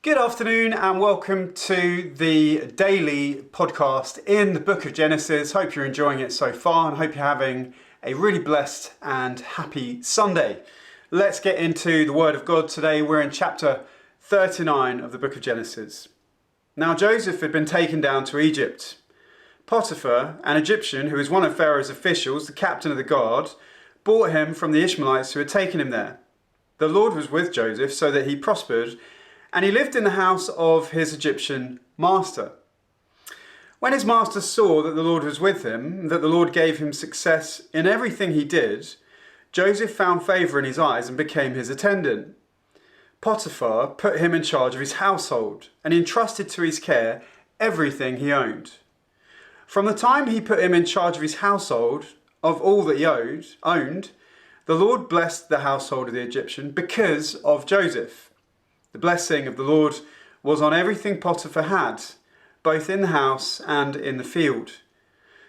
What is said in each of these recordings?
Good afternoon and welcome to the daily podcast in the book of Genesis. Hope you're enjoying it so far and hope you're having a really blessed and happy Sunday. Let's get into the Word of God today. We're in chapter 39 of the book of Genesis. Now Joseph had been taken down to Egypt. Potiphar, an Egyptian who was one of Pharaoh's officials, the captain of the guard, bought him from the Ishmaelites who had taken him there. The Lord was with Joseph so that he prospered, and he lived in the house of his Egyptian master. When his master saw that the Lord was with him, that the Lord gave him success in everything he did, Joseph found favour in his eyes and became his attendant. Potiphar put him in charge of his household, and he entrusted to his care everything he owned. From the time he put him in charge of his household, of all that he owned, the Lord blessed the household of the Egyptian because of Joseph. The blessing of the Lord was on everything Potiphar had, both in the house and in the field.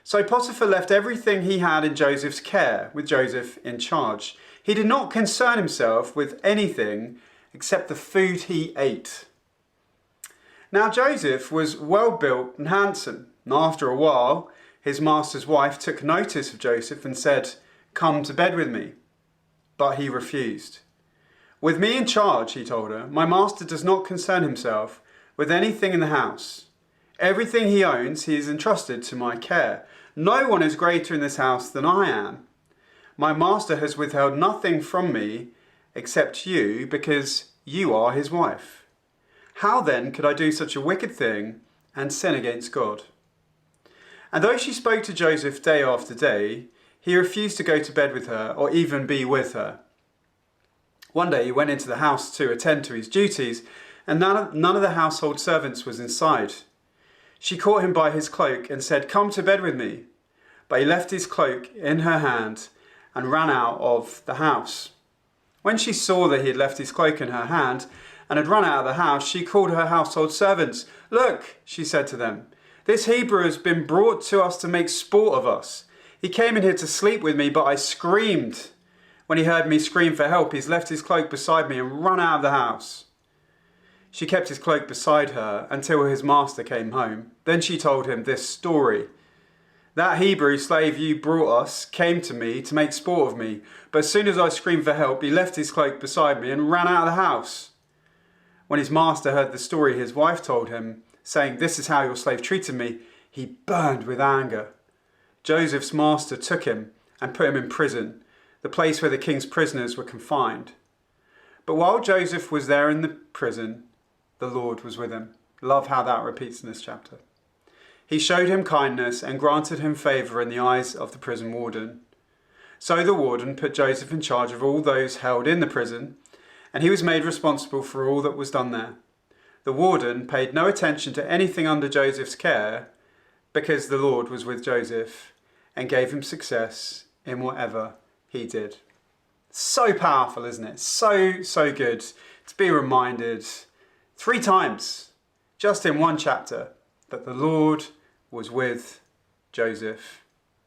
So Potiphar left everything he had in Joseph's care, with Joseph in charge. He did not concern himself with anything except the food he ate. Now Joseph was well built and handsome, and after a while his master's wife took notice of Joseph and said, "Come to bed with me." But he refused. "With me in charge," he told her, "my master does not concern himself with anything in the house. Everything he owns he has entrusted to my care. No one is greater in this house than I am. My master has withheld nothing from me except you, because you are his wife. How then could I do such a wicked thing and sin against God?" And though she spoke to Joseph day after day, he refused to go to bed with her or even be with her. One day he went into the house to attend to his duties, and none of the household servants was inside. She caught him by his cloak and said, "Come to bed with me." But he left his cloak in her hand and ran out of the house. When she saw that he had left his cloak in her hand and had run out of the house, she called her household servants. "Look," she said to them, "this Hebrew has been brought to us to make sport of us. He came in here to sleep with me, but I screamed. When he heard me scream for help, he's left his cloak beside me and run out of the house." She kept his cloak beside her until his master came home. Then she told him this story. "That Hebrew slave you brought us came to me to make sport of me, but as soon as I screamed for help, he left his cloak beside me and ran out of the house." When his master heard the story his wife told him, saying, "This is how your slave treated me," he burned with anger. Joseph's master took him and put him in prison, the place where the king's prisoners were confined. But while Joseph was there in the prison, the Lord was with him. Love how that repeats in this chapter. He showed him kindness and granted him favour in the eyes of the prison warden. So the warden put Joseph in charge of all those held in the prison, and he was made responsible for all that was done there. The warden paid no attention to anything under Joseph's care, because the Lord was with Joseph and gave him success in whatever he did. So powerful, isn't it? So good to be reminded 3 times, just in one chapter, that the Lord was with Joseph.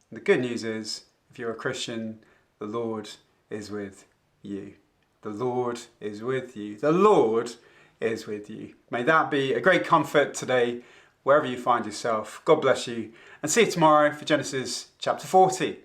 And the good news is, if you're a Christian, the Lord is with you. The Lord is with you. The Lord is with you. May that be a great comfort today, wherever you find yourself. God bless you, and see you tomorrow for Genesis chapter 40.